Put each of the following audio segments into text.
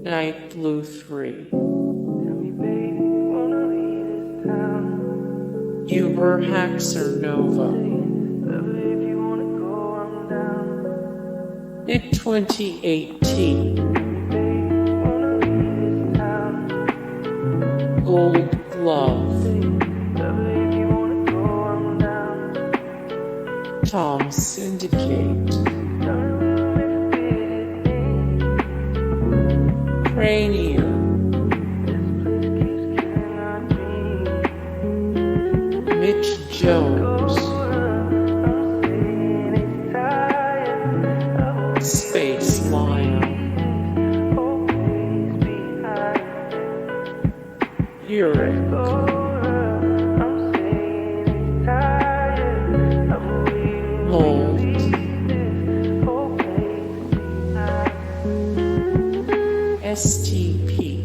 Fortnite Blue 3. UberHaxorNova. Nick 2018. GoldGlove. Tom Syndicate. Cranier. Mitch Jones. SpaceLyon. LIRIK. MOLT. STPeach.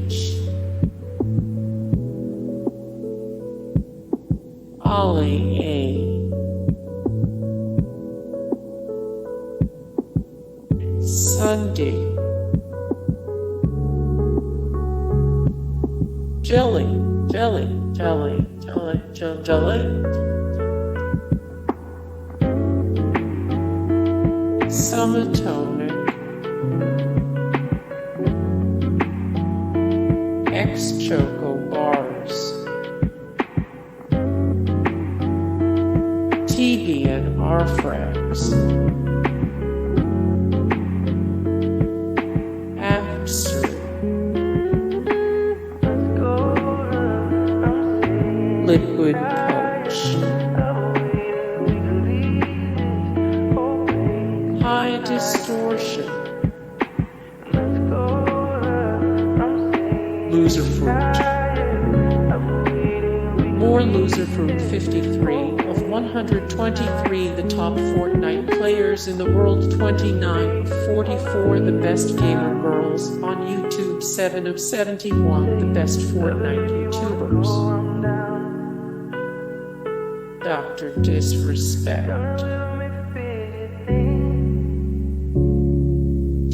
SSundee. Jelly. Summatomic. xChocoBars. TBNRfrags. Avxry. Liquid Poach. HighDistortion. Loserfruit. More Loserfruit 53 of 123 the top Fortnite players in the world 29 of 44 the best gamer girls on YouTube 7 of 71 the best Fortnite YouTubers. Dr. Disrespect.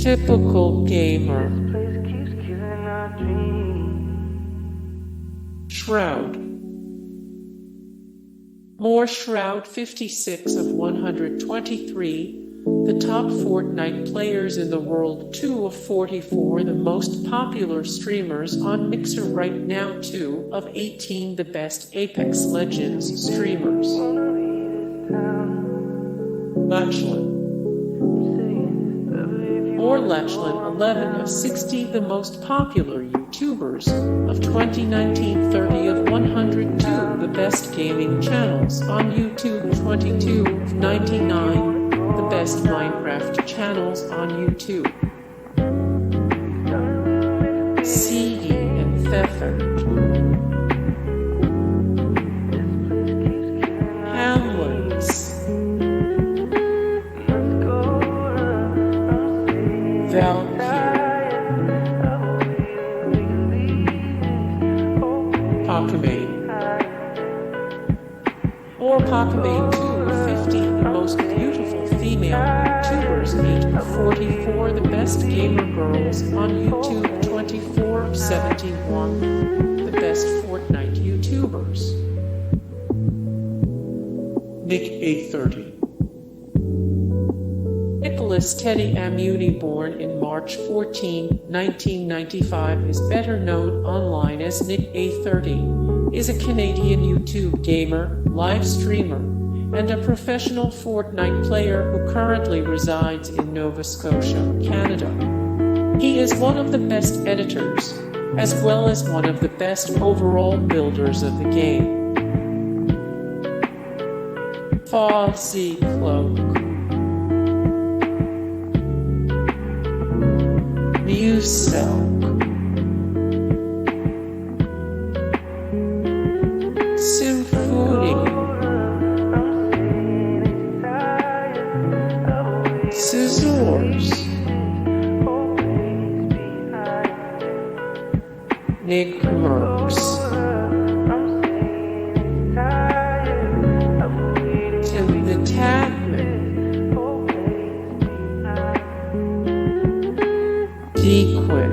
Typical gamer. Shroud. More Shroud 56 of 123 the top Fortnite players in the world 2 of 44 the most popular streamers on Mixer right now 2 of 18 the best Apex Legends streamers. Lechlin. More Lechlin 11 of 60 the most popular YouTubers of 2019 30 of 102 the best gaming channels on YouTube 22 of 99 the best Minecraft channels on YouTube. CD and Theffert. Hamlinz. Or Pakame 2 of 50 the most beautiful female YouTubers 8 of 44 the best gamer girls on YouTube 24 of 71 the best Fortnite YouTubers. Nick A30. Nicholas Teddy Amuni, born in March 14, 1995, is better known online as Nick A30, is a Canadian YouTube gamer, live streamer, and a professional Fortnite player who currently resides in Nova Scotia, Canada. He is one of the best editors, as well as one of the best overall builders of the game. FaZe Cloak. Muselk. Cizzorz. NickMercs. Tim the Tagman. Daequan.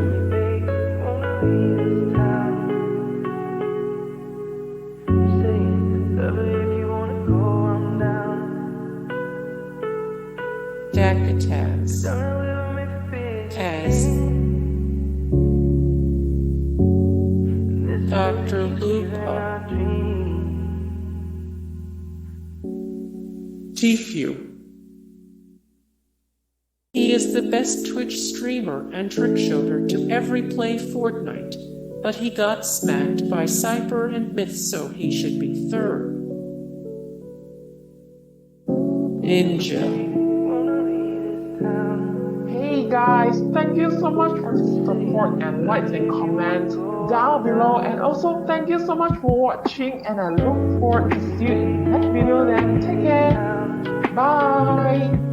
Tfue. He is the best Twitch streamer and trick shooter to ever play Fortnite, but he got smacked by Cypher and Myth, so he should be third. Ninja. Hey guys, thank you so much for the support and likes and comments down below, and also thank you so much for watching, and I look forward to see you in the next video. Then take care, bye.